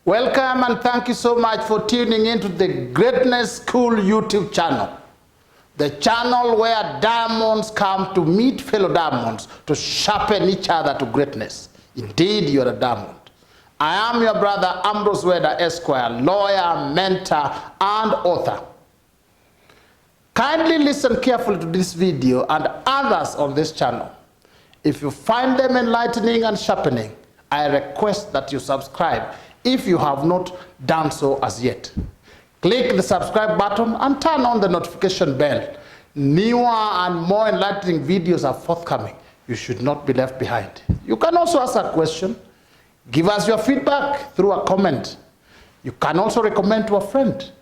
Welcome and thank you so much for tuning into the Greatness School YouTube channel. The channel where diamonds come to meet fellow diamonds to sharpen each other to greatness. Indeed, you are a diamond. I am your brother Ambrose Weda, Esq.Lawyer, mentor, and author. Kindly listen carefully to this video and others on this channel. If you find them enlightening and sharpening, I request that you subscribe if you have not done so as yet. Click the subscribe button and turn on the notification bell. Newer and more enlightening videos are forthcoming. You should not be left behind. You can also ask a question. Give us your feedback through a comment. You can also recommend to a friend,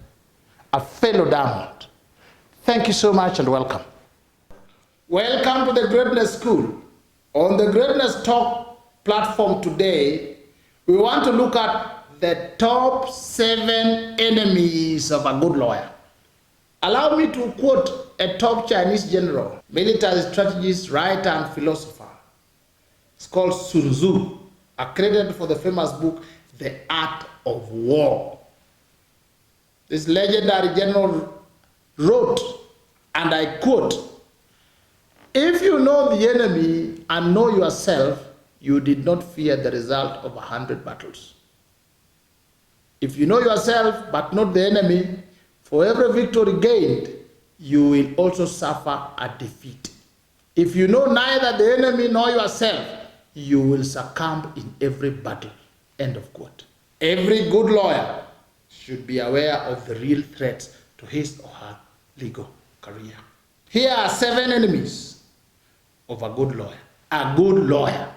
a fellow diamond. Thank you so much and welcome. Welcome to the Greatness School. On the Greatness Talk platform today, we want to look at the top 7 enemies of a good lawyer. Allow me to quote a top Chinese general, military strategist, writer, and philosopher. It's called Sun Tzu, accredited for the famous book, The Art of War. This legendary general wrote, and I quote, "If you know the enemy and know yourself, you did not fear the result of 100 battles. If you know yourself but not the enemy, for every victory gained, you will also suffer a defeat. If you know neither the enemy nor yourself, you will succumb in every battle." End of quote. Every good lawyer should be aware of the real threats to his or her legal career. Here are 7 enemies of a good lawyer. A good lawyer.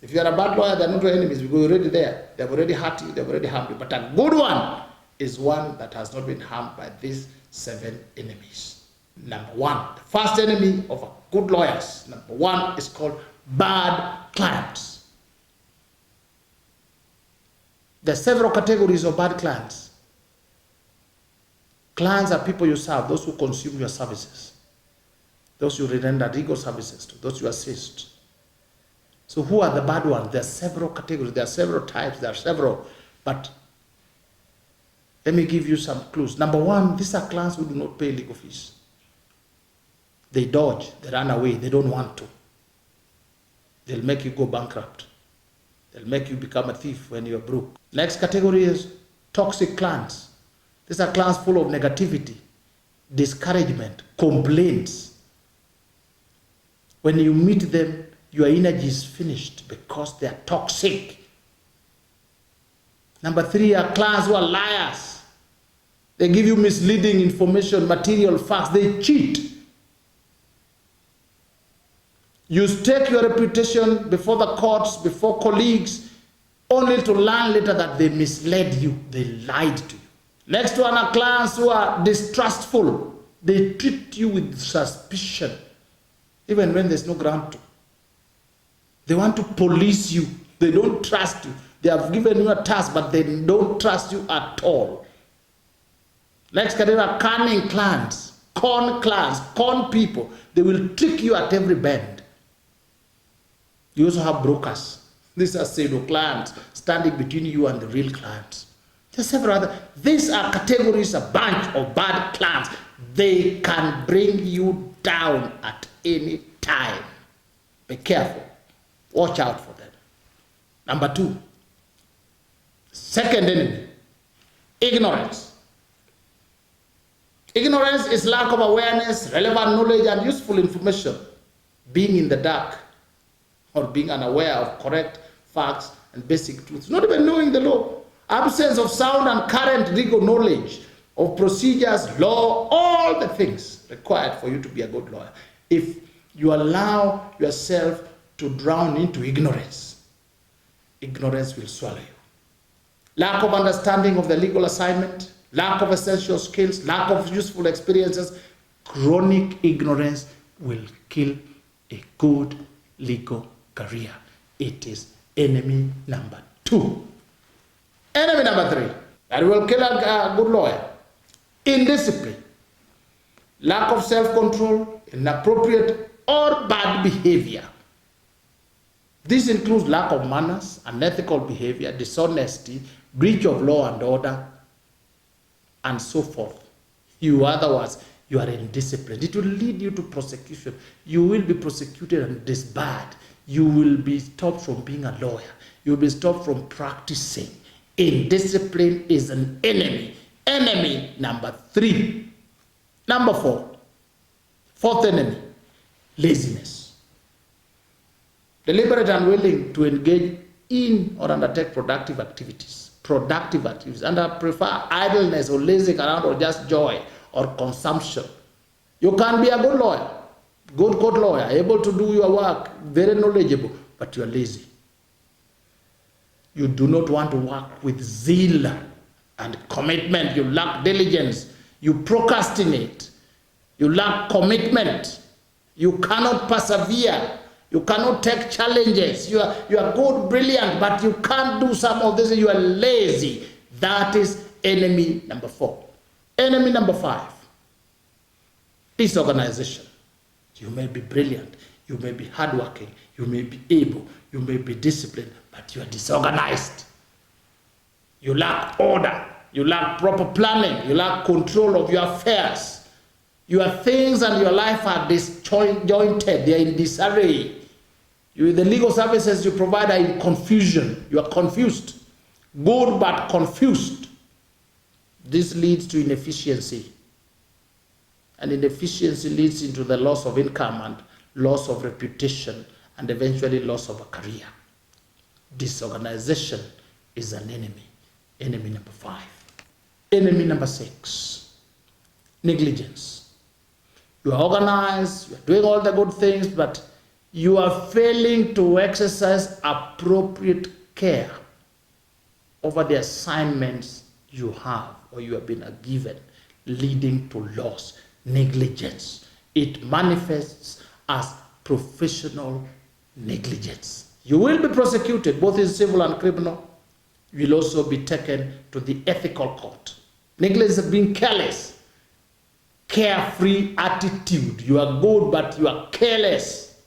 If you are a bad lawyer, they are not your enemies because you're already there. They have already hurt you, they have already harmed you. But a good one is one that has not been harmed by these 7 enemies. Number 1, the first enemy of a good lawyers, number 1 is called bad clients. There are several categories of bad clients. Clients are people you serve, those who consume your services, those you render legal services to, those you assist. So who are the bad ones? There are several categories, there are several types, there are several, but let me give you some clues. Number 1, these are clients who do not pay legal fees. They dodge, they run away, they don't want to. They'll make you go bankrupt. They'll make you become a thief when you're broke. Next category is toxic clients. These are clients full of negativity, discouragement, complaints. When you meet them, your energy is finished because they are toxic. Number 3 are clients who are liars. They give you misleading information, material facts. They cheat. You stake your reputation before the courts, before colleagues, only to learn later that they misled you. They lied to you. Next one are clients who are distrustful. They treat you with suspicion, even when there's no ground to. They want to police you. They don't trust you. They have given you a task, but they don't trust you at all. Next category are cunning clients, con people. They will trick you at every bend. You also have brokers. These are pseudo clients standing between you and the real clients. There's several other. These are categories, a bunch of bad clients. They can bring you down at any time. Be careful. Watch out for them. Number 2, second enemy, ignorance. Ignorance is lack of awareness, relevant knowledge, and useful information. Being in the dark or being unaware of correct facts and basic truths. Not even knowing the law. Absence of sound and current legal knowledge of procedures, law, all the things required for you to be a good lawyer. If you allow yourself to drown into ignorance, ignorance will swallow you. Lack of understanding of the legal assignment, lack of essential skills, lack of useful experiences, chronic ignorance will kill a good legal career. It is enemy number 2. Enemy number 3, that will kill a good lawyer, indiscipline, lack of self-control, inappropriate or bad behavior. This includes lack of manners, unethical behavior, dishonesty, breach of law and order, and so forth. Otherwise, you are indisciplined. It will lead you to prosecution. You will be prosecuted and disbarred. You will be stopped from being a lawyer. You will be stopped from practicing. Indiscipline is an enemy. Enemy number 3. Number 4. Fourth enemy, laziness. Deliberate and unwilling to engage in or undertake productive activities. And I prefer idleness or lazing around or just joy or consumption. You can be a good lawyer, good court lawyer, able to do your work, very knowledgeable, but you are lazy. You do not want to work with zeal and commitment. You lack diligence. You procrastinate. You lack commitment. You cannot persevere. You cannot take challenges. You are good, brilliant, but you can't do some of this. You are lazy. That is enemy number 4. Enemy number 5, disorganization. You may be brilliant. You may be hardworking. You may be able. You may be disciplined, but you are disorganized. You lack order. You lack proper planning. You lack control of your affairs. Your things and your life are disjointed. They are in disarray. The legal services you provide are in confusion. You are confused. Good but confused. This leads to inefficiency. And inefficiency leads into the loss of income and loss of reputation and eventually loss of a career. Disorganization is an enemy. Enemy number 5. Enemy number 6, negligence. You are organized, you are doing all the good things, but you are failing to exercise appropriate care over the assignments you have or you have been given, leading to loss, negligence. It manifests as professional negligence. You will be prosecuted both in civil and criminal. You will also be taken to the ethical court. Negligence is being careless. Carefree attitude. You are good, but you are careless.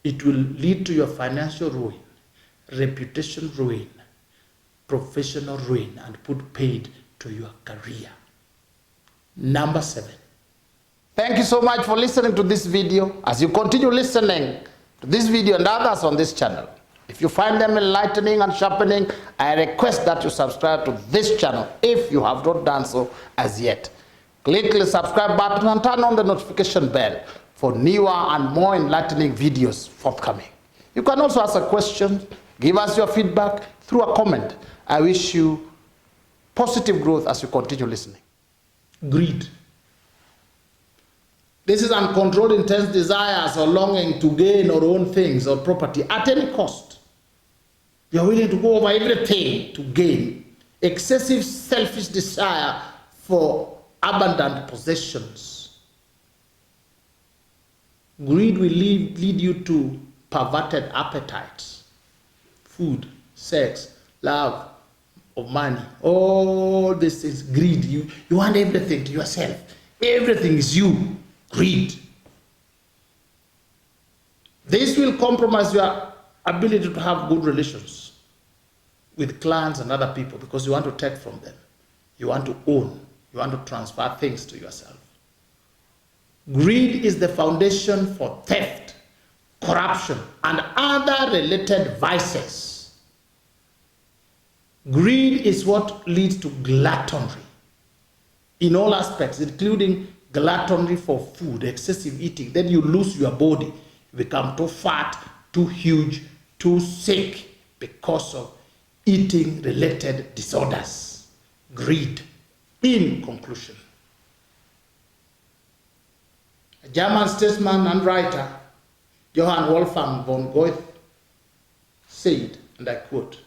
It will lead to your financial ruin, reputation ruin, professional ruin, and put paid to your career. Number 7. Thank you so much for listening to this video. As you continue listening to this video and others on this channel, if you find them enlightening and sharpening, I request that you subscribe to this channel if you have not done so as yet. Click the subscribe button and turn on the notification bell for newer and more enlightening videos forthcoming. You can also ask a question, give us your feedback through a comment. I wish you positive growth as you continue listening. Greed. This is uncontrolled, intense desires or longing to gain or own things or property at any cost. You are willing to go over everything to gain. Excessive selfish desire for abundant possessions. Greed will lead you to perverted appetites. Food, sex, love of money. All this is greed. You want everything to yourself. Everything is you. Greed. This will compromise your ability to have good relations with clients and other people because you want to take from them. You want to own. You want to transfer things to yourself. Greed is the foundation for theft, corruption, and other related vices. Greed is what leads to gluttony in all aspects, including gluttony for food, excessive eating. Then you lose your body. You become too fat, too huge, too sick because of eating-related disorders. Greed. In conclusion, a German statesman and writer, Johann Wolfgang von Goethe, said, and I quote,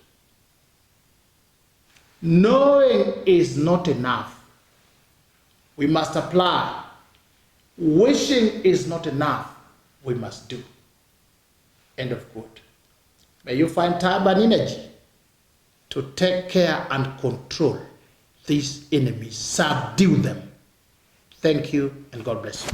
"Knowing is not enough. We must apply. Wishing is not enough. We must do." End of quote. May you find time and energy to take care and control these enemies. Subdue them. Thank you and God bless you.